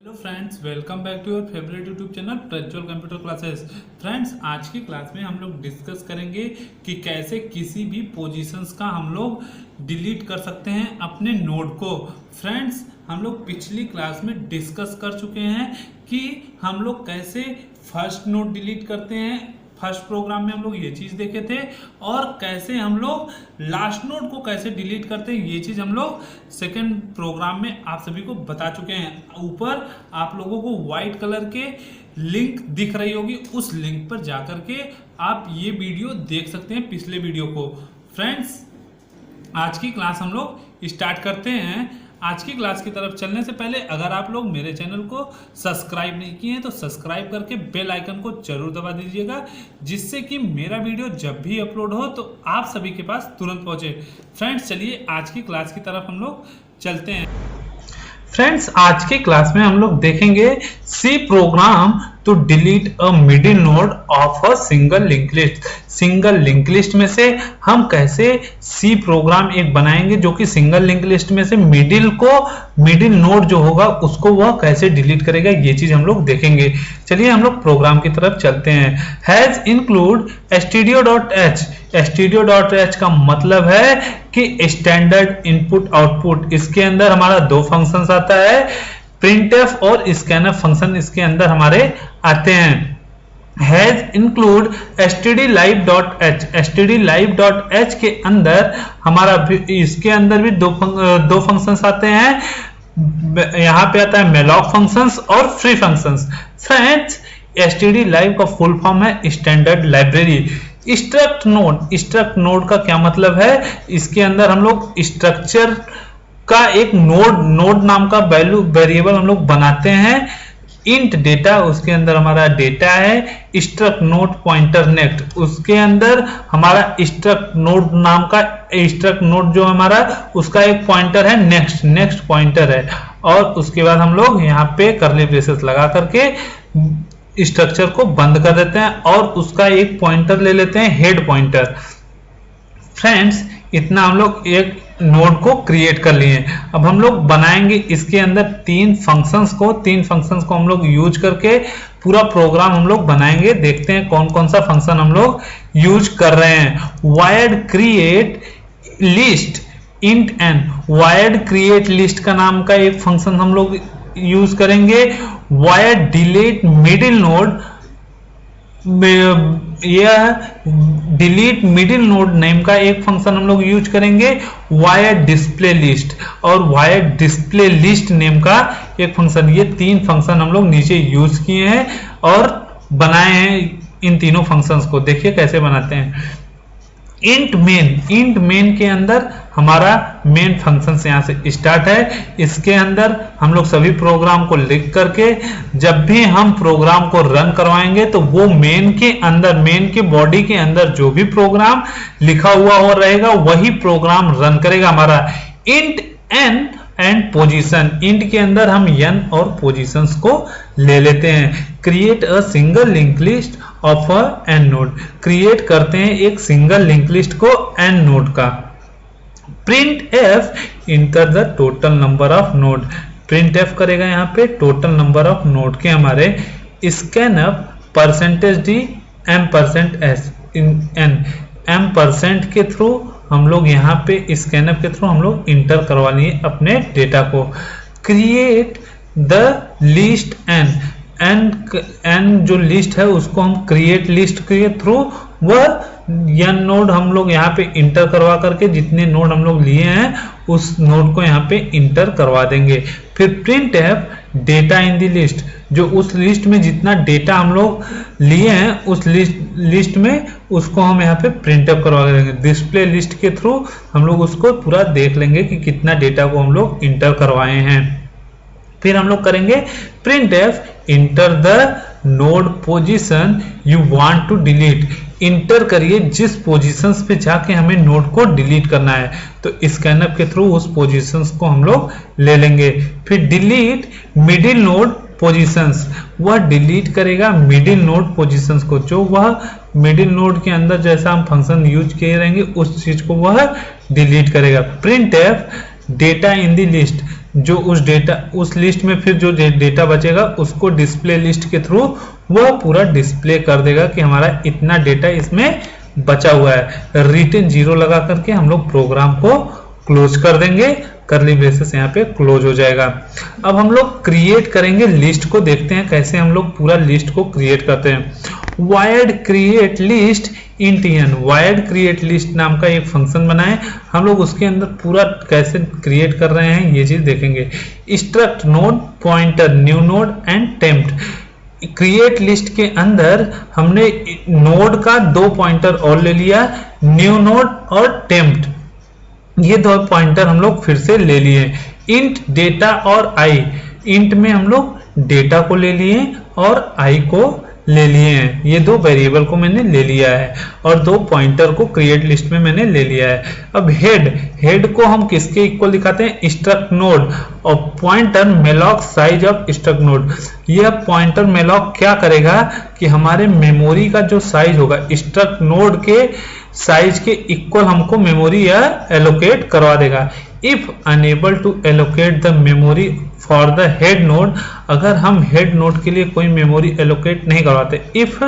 Hello friends, welcome back to your favourite YouTube channel Prajwal computer classes. Friends, आज की class में हम लोग डिस्कस करेंगे कि कैसे किसी भी पोजीशंस का हम लोग डिलीट कर सकते हैं अपने नोड को। फ्रेंड्स, हम लोग पिछली क्लास में डिस्कस कर चुके हैं कि हम लोग कैसे फर्स्ट नोड डिलीट करते हैं। फर्स्ट प्रोग्राम में हम लोग ये चीज़ देखे थे, और कैसे हम लोग लास्ट नोड को कैसे डिलीट करते हैं ये चीज़ हम लोग सेकंड प्रोग्राम में आप सभी को बता चुके हैं। ऊपर आप लोगों को व्हाइट कलर के लिंक दिख रही होगी, उस लिंक पर जाकर के आप ये वीडियो देख सकते हैं, पिछले वीडियो को। फ्रेंड्स, आज की क्लास हम लोग स्टार्ट करते हैं। आज की क्लास की तरफ चलने से पहले अगर आप लोग मेरे चैनल को सब्सक्राइब नहीं किए हैं तो सब्सक्राइब करके बेल आइकन को जरूर दबा दीजिएगा, जिससे कि मेरा वीडियो जब भी अपलोड हो तो आप सभी के पास तुरंत पहुंचे। फ्रेंड्स, चलिए आज की क्लास की तरफ हम लोग चलते हैं। फ्रेंड्स, आज की क्लास में हम लोग देखेंगे C program to delete a middle node of a single link list. Single link list में से हम कैसे सी प्रोग्राम एक बनाएंगे जो कि सिंगल लिंक लिस्ट में से मिडिल नोड जो होगा उसको वह कैसे डिलीट करेगा, ये चीज हम लोग देखेंगे। चलिए हम लोग प्रोग्राम की तरफ चलते हैं। Has include stdio.h। stdio.h का मतलब है कि स्टैंडर्ड इनपुट आउटपुट। इसके अंदर हमारा दो फंक्शंस आता है, printf और scanf फंक्शन इसके अंदर हमारे आते हैं। Has include stdlive.h। stdlive.h के अंदर हमारा इसके अंदर भी दो फंक्शंस आते हैं। यहाँ पे आता है malloc फंक्शंस और फ्री फंक्शंस। फ्रेंड्स, stdlive का फुल फॉर्म है स्टैंडर्ड लाइब्रेरी। स्ट्रक्ट नोड का क्या मतलब है? इसके अंदर हम लोग स्ट्रक्चर का एक नोड नाम का वेरिएबल हम लोग बनाते हैं। इंट डेटा, उसके अंदर हमारा डेटा है। स्ट्रक्ट नोड पॉइंटर नेक्स्ट, उसके अंदर हमारा स्ट्रक्ट नोड नाम का स्ट्रक्ट नोड जो हमारा उसका एक पॉइंटर है नेक्स्ट पॉइंटर है। और उसके बाद हम लोग यहाँ पे कर्ली ब्रेसेस लगा करके स्ट्रक्चर को बंद कर देते हैं और उसका एक पॉइंटर ले लेते हैं, हेड पॉइंटर। फ्रेंड्स, इतना हम लोग एक नोड को क्रिएट कर लिए। अब हम लोग बनाएंगे इसके अंदर तीन फंक्शंस को हम लोग यूज करके पूरा प्रोग्राम हम लोग बनाएंगे। देखते हैं कौन कौन सा फंक्शन हम लोग यूज कर रहे हैं। Wired create list int n। Wired create list का नाम का एक फंक्शन हम लोग यूज करेंगे। वायर डिलीट मिडिल नोड, यह डिलीट मिडिल नोड नेम का एक फंक्शन हम लोग यूज करेंगे। वायर डिस्प्ले लिस्ट और वायर डिस्प्ले लिस्ट नेम का एक फंक्शन। ये तीन फंक्शन हम लोग नीचे यूज किए हैं और बनाए हैं इन तीनों फंक्शंस को। देखिए कैसे बनाते हैं। इंट मेन के अंदर हमारा मेन फंक्शन यहाँ से स्टार्ट है। इसके अंदर हम लोग सभी प्रोग्राम को लिख करके जब भी हम प्रोग्राम को रन करवाएंगे तो वो मेन के बॉडी के अंदर जो भी प्रोग्राम लिखा हुआ हो रहेगा वही प्रोग्राम रन करेगा हमारा। Int n and position, int के अंदर हम n और पोजीशंस को ले लेते हैं। Create a single link list of a n node, create करते हैं एक सिंगल लिंक लिस्ट को n नोड का। Print F enter the total number of node, print f करेगा यहाँ पे टोटल नंबर ऑफ नोड के हमारे। Scan up %d m%s m% के थ्रू हम लोग यहाँ पे स्कैनअप के थ्रू हम लोग इंटर करवा लिए अपने डेटा को। क्रिएट द लिस्ट n जो लिस्ट है उसको हम क्रिएट लिस्ट के थ्रू वह n नोड हम लोग यहाँ पे इंटर करवा करके जितने नोड हम लोग लिए हैं उस नोड को यहाँ पे इंटर करवा देंगे। फिर प्रिंट एफ डेटा इन दी लिस्ट, जो उस लिस्ट में जितना डेटा हम लोग लिए हैं उस लिस्ट में उसको हम यहाँ पे प्रिंट एफ करवा देंगे। डिस्प्ले लिस्ट के थ्रू हम लोग उसको पूरा देख लेंगे कि कितना डेटा को हम लोग इंटर करवाए हैं। फिर हम लोग करेंगे printf enter the node position you want to delete, enter करिए जिस पोजीशंस पे जाके हमें नोड को डिलीट करना है। तो स्कैनअप के थ्रू उस पोजीशंस को हम लोग ले लेंगे। फिर डिलीट मिडिल नोड पोजीशंस, वह डिलीट करेगा मिडिल नोड पोजीशंस को, जो वह मिडिल नोड के अंदर जैसा हम फंक्शन यूज किए रहेंगे उस चीज को वह डिलीट करेगा। प्रिंट एफ डेटा इन दी लिस्ट, जो उस लिस्ट में फिर जो डेटा बचेगा उसको डिस्प्ले लिस्ट के थ्रू वह पूरा डिस्प्ले कर देगा कि हमारा इतना डेटा इसमें बचा हुआ है। रिटर्न 0 लगा करके हम लोग प्रोग्राम को क्लोज कर देंगे, करली ब्रेसेस यहाँ पे क्लोज हो जाएगा। अब हम लोग क्रिएट करेंगे लिस्ट को, देखते हैं कैसे हम लोग पूरा लिस्ट को क्रिएट करते हैं। Wired create list int n, wired create list नाम का एक फंक्शन बनाए हम लोग, उसके अंदर पूरा कैसे क्रिएट कर रहे हैं ये चीज देखेंगे। Struct node pointer new node and tempt. Create list के अंदर हमने नोड का 2 पॉइंटर और ले लिया, न्यू नोड और टेम्प्ट, ये 2 पॉइंटर हम लोग फिर से ले लिए। इंट डेटा और आई, इंट में हम लोग डेटा को ले लिए और आई को ले लिए हैं, ये 2 वेरिएबल को मैंने ले लिया है और 2 पॉइंटर को क्रिएट लिस्ट में मैंने ले लिया है। अब हेड को हम किसके इक्वल दिखाते हैं, स्ट्रक्ट नोड और pointer malloc size of struct node. यह पॉइंटर मेलॉक क्या करेगा कि हमारे मेमोरी का जो साइज होगा स्ट्रक्ट नोड के साइज के इक्वल हमको मेमोरी या एलोकेट करवा देगा। If unable to allocate the memory for the head node, अगर हम हेड नोड के लिए कोई मेमोरी एलोकेट नहीं करवाते, if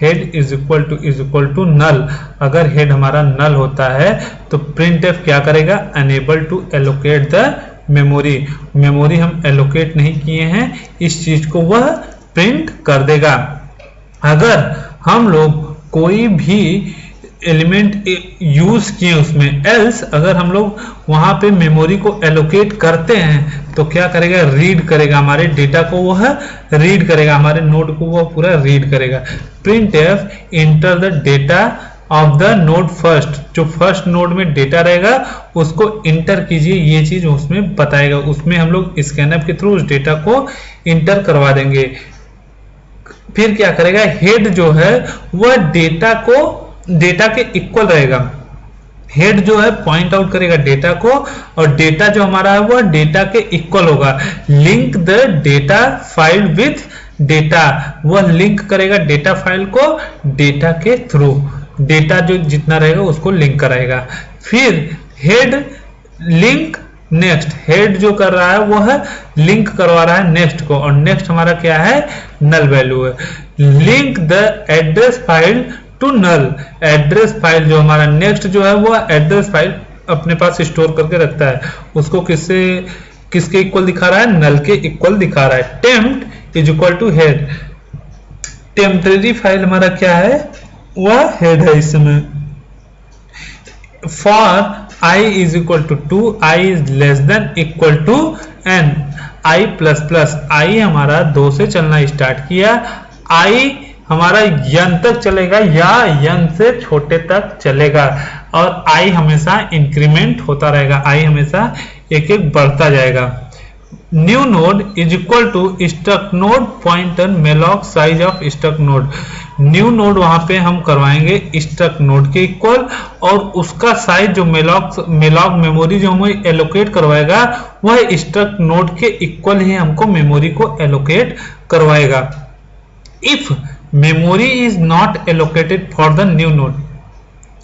head is equal to null, अगर हेड हमारा नल होता है तो प्रिंटफ क्या करेगा, unable to allocate the memory हम एलोकेट नहीं किए हैं इस चीज को वह प्रिंट कर देगा। अगर हम लोग कोई भी एलिमेंट यूज किए उसमें, एल्स अगर हम लोग वहां पे मेमोरी को एलोकेट करते हैं तो क्या करेगा, रीड करेगा, हमारे डेटा को वह रीड करेगा, हमारे नोड को वह पूरा रीड करेगा। Printf enter the data of the node first, जो फर्स्ट नोड में डेटा रहेगा उसको इंटर कीजिए, ये चीज उसमें बताएगा, उसमें हम लोग स्कैनअप के थ्रू उस डेटा को इंटर करवा देंगे। फिर क्या करेगा, हेड जो है वह डेटा के इक्वल रहेगा, हेड जो है पॉइंट आउट करेगा डेटा को और डेटा जो हमारा है वह डेटा के इक्वल होगा। Link the data file with data, वह लिंक करेगा डेटा फाइल को डेटा के थ्रू, डेटा जो जितना रहेगा उसको लिंक कराएगा। फिर हेड लिंक नेक्स्ट, हेड जो कर रहा है वह लिंक करवा रहा है नेक्स्ट को और नेक्स्ट हमारा क्या है, नल वैल्यू है। Link the address file to null, address file जो हमारा नेक्स्ट जो है वो एड्रेस फाइल अपने पास स्टोर करके रखता है, उसको किसके इक्वल दिखा रहा है, नल के इक्वल दिखा रहा है। Temp is equal to head, temporary file हमारा क्या है, वह हेड है इस समय। For i is equal to 2, i is less than equal to n, i plus plus, i हमारा 2 से चलना स्टार्ट किया, i हमारा n तक चलेगा या n से छोटे तक चलेगा और i हमेशा इंक्रीमेंट होता रहेगा, i हमेशा एक एक बढ़ता जाएगा। New node is equal to struct node pointer malloc size of struct node, new node वहां पे हम करवाएंगे स्ट्रक्ट नोड के इक्वल और उसका साइज जो मेलॉक मेमोरी जो हमें एलोकेट करवाएगा वह स्ट्रक्ट नोड के इक्वल ही हमको मेमोरी को एलोकेट करवाएगा। If memory is not allocated for the new node,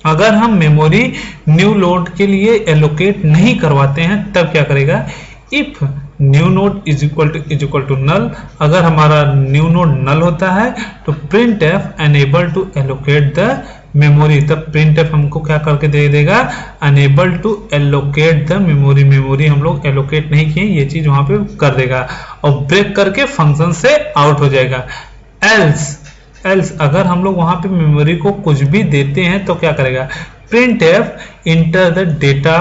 अगर हम मेमोरी न्यू नोड के लिए एलोकेट नहीं करवाते हैं तब क्या करेगा, if new node is equal to null, अगर हमारा न्यू नोड नल होता है तो print F unable to allocate the memory, तब प्रिंट एफ हमको क्या करके दे देगा, unable to allocate the memory, memory हम लोग एलोकेट नहीं किए ये चीज वहां पे कर देगा और ब्रेक करके फंक्शन से आउट हो जाएगा। एल्स अगर हम लोग वहां पे मेमोरी को कुछ भी देते हैं तो क्या करेगा, print F enter the data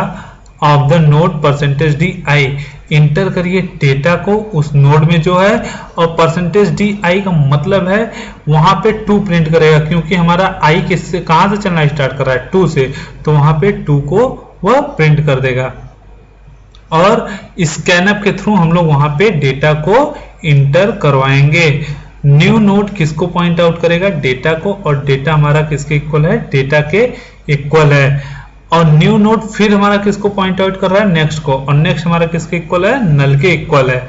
of the node percentage D I, inter करिए डेटा को उस नोड में जो है और परसेंटेज डी आई का मतलब है वहां पे 2 प्रिंट करेगा क्योंकि हमारा आई किससे कहां से चलना स्टार्ट कर रहा है, 2 से, तो वहां पे 2 को वह प्रिंट कर देगा और स्कैनअप के थ्रू हम लोग वहां पे डेटा को इंटर करवाएंगे। न्यू नोड किसको पॉइंट आउट करेगा, डेटा को, और डेटा हमारा किसके इक्वल है, डेटा के इक्वल है। और न्यू नोड फिर हमारा किसको पॉइंट आउट कर रहा है, नेक्स्ट को, और नेक्स्ट हमारा किसके इक्वल है, नल के इक्वल है।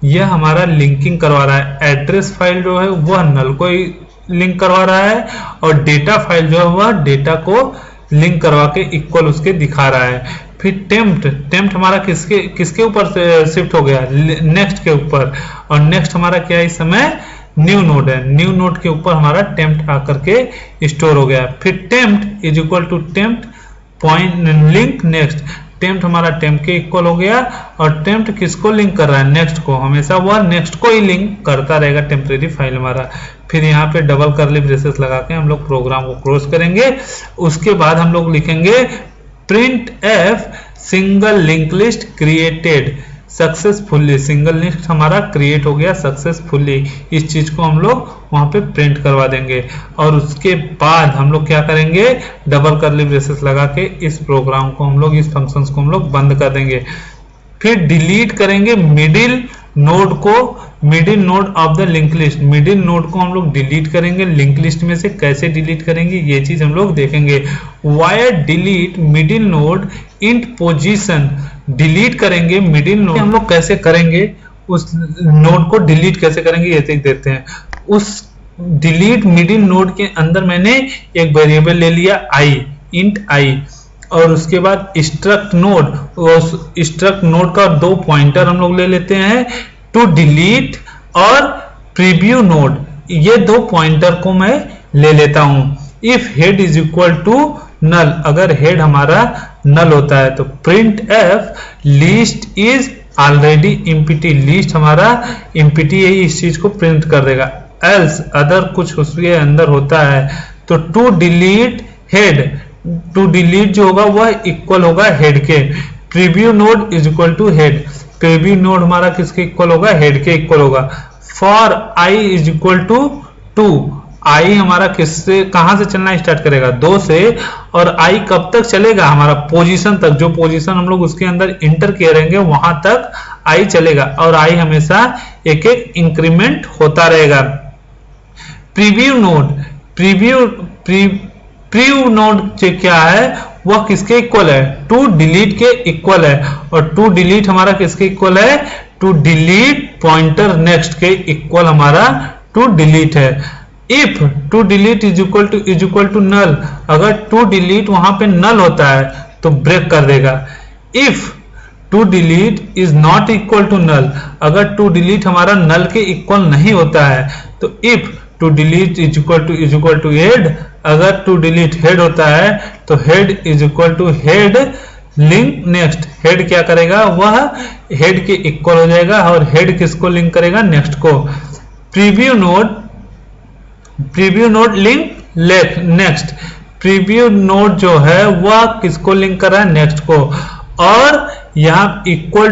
यह हमारा लिंकिंग करवा रहा है, एड्रेस फाइल जो है वह नल को लिंक करवा रहा है और डेटा फाइल जो है वह डेटा को लिंक करवा के इक्वल उसके दिखा रहा है। फिर टेम्प्ट हमारा किसके ऊपर शिफ्ट हो गया, नेक्स्ट के ऊपर, और नेक्स्ट हमारा क्या है इस समय न्यू नोड है, न्यू नोड के ऊपर हमारा टेम्प्ट आकर के स्टोर हो गया। फिर temp is equal to temp point link next, temp हमारा टेम्प्ट के इक्वल हो गया, और टेम्प्ट किसको लिंक कर रहा है, नेक्स्ट को, हमेशा वह नेक्स्ट को ही लिंक करता रहेगा टेम्परेरी फाइल हमारा। फिर यहाँ पे डबल करली ब्रेसेस लगा के हम लोग प्रोग्राम को क्लोज करेंगे। उसके बाद हम लोग लिखेंगे print F single link list created successfully, single list हमारा क्रिएट हो गया सक्सेसफुली, इस चीज को हम लोग वहां पे प्रिंट करवा देंगे। और उसके बाद हम लोग क्या करेंगे, डबल करली ब्रेसेस लगा के इस प्रोग्राम को हम लोग, इस फंक्शंस को हम लोग बंद कर देंगे। फिर डिलीट करेंगे मिडिल नोड को, middle node of the link list, middle node को हम लोग डिलीट करेंगे लिंक लिस्ट में से। कैसे डिलीट करेंगे ये चीज हम लोग देखेंगे। Wire delete middle node int position, delete करेंगे मिडिल नोड, हम लोग कैसे करेंगे, उस नोड को डिलीट कैसे करेंगे ये देख देते हैं। उस डिलीट मिडिल नोड के अंदर मैंने एक वेरिएबल ले लिया आई, इंट आई, और उसके बाद स्ट्रक्ट नोड, स्ट्रक्ट नोड का दो पॉइंटर हम लोग ले लेते हैं, टू डिलीट और प्रीव्यू नोड, ये दो पॉइंटर को मैं ले लेता हूं। If head is equal to null, अगर हेड हमारा नल होता है तो print F list is already empty, list हमारा एम्प्टी है, इस चीज को प्रिंट कर देगा। एल्स अदर कुछ उसके अंदर होता है तो to delete head, to delete जो होगा वह इक्वल होगा हेड के, preview node is equal to head, preview node हमारा किसके इक्वल होगा, हेड के इक्वल होगा। For i is equal to 2, i हमारा किससे, कहां से चलना स्टार्ट करेगा, 2 से, और आई कब तक चलेगा, हमारा पोजीशन तक, जो पोजीशन हम लोग उसके अंदर इंटर किए रहेंगे वहां तक आई चलेगा, और आई हमेशा एक एक इंक्रीमेंट होता रहेगा। प्रीव्यू नोड, प्रीव्यू नोड क्या है, वह किसके इक्वल है, टू डिलीट के इक्वल है, और टू डिलीट हमारा किसके इक्वल है, टू डिलीट पॉइंटर नेक्स्ट के इक्वल हमारा टू डिलीट है। If to delete is equal to null, अगर टू डिलीट वहां पे नल होता है तो ब्रेक कर देगा। If to delete is not equal to null, अगर टू डिलीट हमारा नल के इक्वल नहीं होता है तो if to delete is equal to head, अगर टू डिलीट हेड होता है तो head is equal to head link next, head क्या करेगा, वह हेड के इक्वल हो जाएगा, और हेड किसको लिंक करेगा, नेक्स्ट को। Preview node link next, preview node जो है वह किसको लिंक कर रहा है, नेक्स्ट को, और यहां इक्वल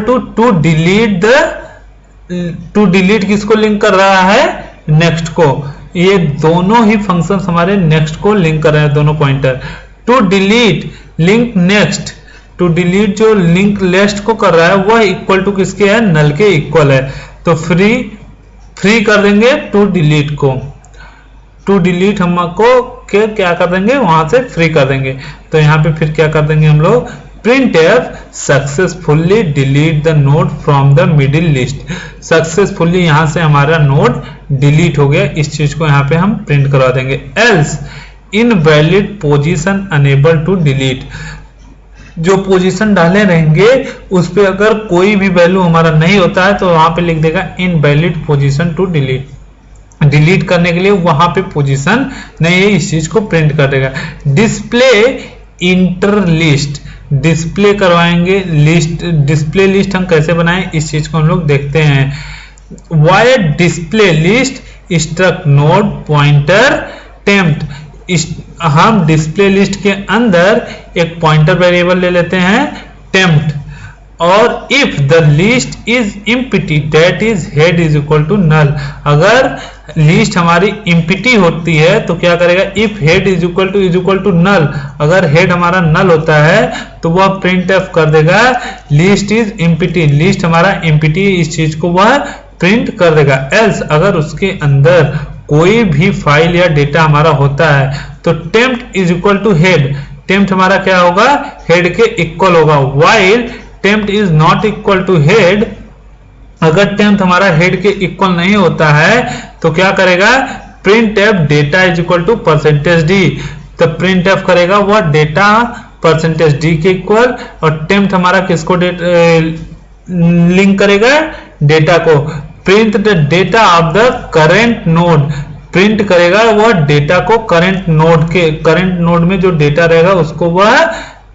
टू डिलीट किसको लिंक कर रहा है, नेक्स्ट को। ये दोनों ही फंक्शंस हमारे नेक्स्ट को लिंक कर रहे हैं, दोनों pointer. To delete link next, to delete जो लिंक लिस्ट को कर रहा है वह इक्वल टू किसके है, नल के इक्वल है, तो फ्री कर देंगे टू डिलीट को, टू डिलीट हमको क्या कर देंगे, वहां से फ्री कर देंगे। तो यहाँ पे फिर क्या कर देंगे हम लोग, print F successfully delete the node from the middle list, successfully यहां से हमारा नोड डिलीट हो गया, इस चीज को यहाँ पे हम प्रिंट करवा देंगे। Else invalid position unable to delete, जो पोजीशन डाले रहेंगे उस पे अगर कोई भी वैल्यू हमारा नहीं होता है तो वहां पे लिख देगा invalid position to delete, delete करने के लिए वहां पे पोजीशन नहीं है, इस चीज को प्रिंट कर देगा। डिस्प्ले इंटर लिस्ट, डिस्प्ले करवाएंगे लिस्ट, डिस्प्ले लिस्ट हम कैसे बनाएं इस चीज को हम लोग देखते हैं। Wire display list struct node pointer tempt, हम डिस्प्ले लिस्ट के अंदर एक पॉइंटर वेरिएबल ले लेते हैं टेम्प्ट, और if the list is empty that is head is equal to null, अगर लिस्ट हमारी एम्प्टी होती है तो क्या करेगा, if head is equal to null, अगर हेड हमारा नल होता है तो वह प्रिंट एफ कर देगा लिस्ट इज एम्प्टी, लिस्ट हमारा एम्प्टी, इस चीज को वह प्रिंट कर देगा। एल्स अगर उसके अंदर कोई भी फाइल या डेटा हमारा होता है तो temp is equal to head, temp हमारा क्या होगा, हेड के इक्वल होगा। While temp is not equal to head, अगर टेम्प्ट हमारा हेड के इक्वल नहीं होता है तो क्या करेगा, print f data is equal to percentage d, तो प्रिंट एफ करेगा वह डेटा परसेंटेज डी के इक्वल, और टेम्प हमारा किसको लिंक करेगा, डेटा को। Print the data of the current node, print करेगा वह डेटा को करंट नोड में जो डेटा रहेगा उसको वह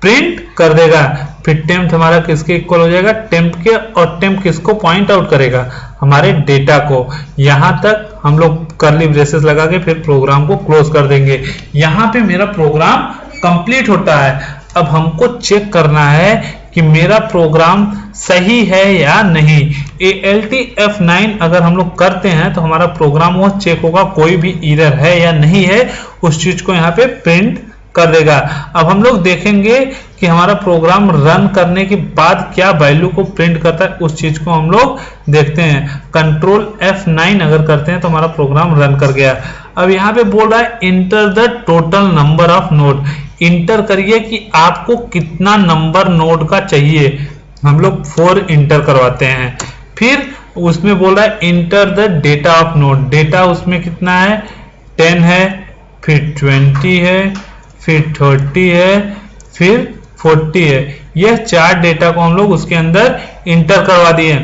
प्रिंट कर देगा। फिर टेम्प हमारा किसके इक्वल हो जाएगा, टेम्प के, और टेम्प किसको पॉइंट आउट करेगा, हमारे डेटा को। यहां तक हम लोग कर्ली ब्रेसेस लगा के फिर प्रोग्राम को क्लोज कर देंगे। यहां पे मेरा प्रोग्राम कंप्लीट होता है। अब हमको चेक करना है कि मेरा प्रोग्राम सही है या नहीं। ALT F9 अगर हम लोग करते हैं तो हमारा प्रोग्राम वो चेक होगा, कोई भी एरर है या नहीं है, उस चीज को यहाँ पे प्रिंट कर देगा। अब हम लोग देखेंगे कि हमारा प्रोग्राम रन करने के बाद क्या वैल्यू को प्रिंट करता है, उस चीज को हम लोग देखते हैं। कंट्रोल F9 अगर करते हैं तो हमारा प्रोग्राम रन कर गया। अब यहाँ पे बोल रहा है enter the total number of node, inter करिए कि आपको कितना नंबर नोड का चाहिए। हम लोग 4 इंटर करवाते हैं। फिर उसमें बोल रहा है enter the data of node, data उसमें कितना है, 10 है, फिर 20 है, फिर 30 है, फिर 40 है। यह 4 डेटा को हम लोग उसके अंदर इंटर करवा दिए।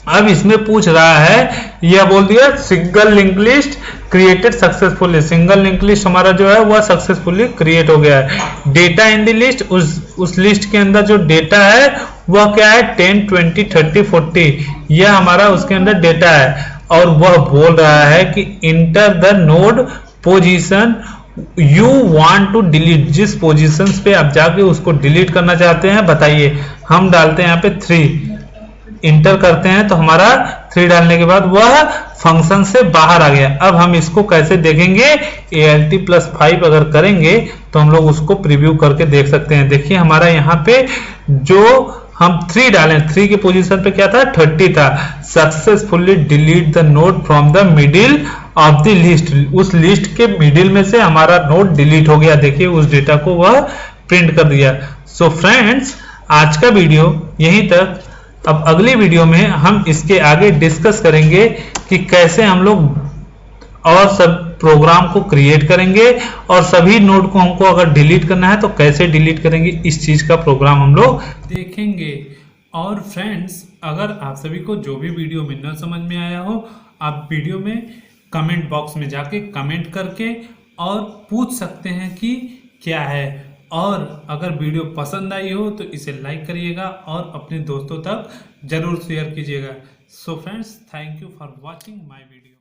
अब इसमें पूछ रहा है, यह बोल दिया single link list created successfully, single link list हमारा जो है वह सक्सेसफुली क्रिएट हो गया है। डेटा इन द लिस्ट, उस लिस्ट के अंदर जो डेटा है वह क्या है, 10, 20, 30, 40, यह हमारा उसके अंदर डेटा है। और वह बोल रहा है कि enter the node position you want to delete, जिस पोजीशन पे आप जाके उसको डिलीट करना चाहते हैं बताइए। हम डालते हैं यहाँ पे 3, इंटर करते हैं तो हमारा 3 डालने के बाद वह फंक्शन से बाहर आ गया। अब हम इसको कैसे देखेंगे, ALT+5 अगर करेंगे तो हम लोग उसको प्रीव्यू करके देख सकते हैं। देखिए हमारा यहाँ पे जो हम 3 डालें, 3 के पोजीशन पे क्या था, 30 था। Successfully delete the node from the middle of the list, उस लिस्ट के मिडिल में से हमारा नोड डिलीट हो गया। देखिए उस डेटा को वह प्रिंट कर दिया। सो फ्रेंड्स, आज का वीडियो यहीं तक। अब अगली वीडियो में हम इसके आगे डिस्कस करेंगे कि कैसे हम लोग और सब प्रोग्राम को क्रिएट करेंगे, और सभी नोड को हमको अगर डिलीट करना है तो कैसे डिलीट करेंगे, इस चीज का प्रोग्राम हम लोग देखेंगे। और फ्रेंड्स, अगर आप सभी को जो भी वीडियो में न समझ में आया हो, आप वीडियो में कमेंट बॉक्स में जाके कमेंट करके और पूछ सकते हैं कि क्या है। और अगर वीडियो पसंद आई हो तो इसे लाइक करिएगा और अपने दोस्तों तक जरूर शेयर कीजिएगा। So friends, thank you for watching my video.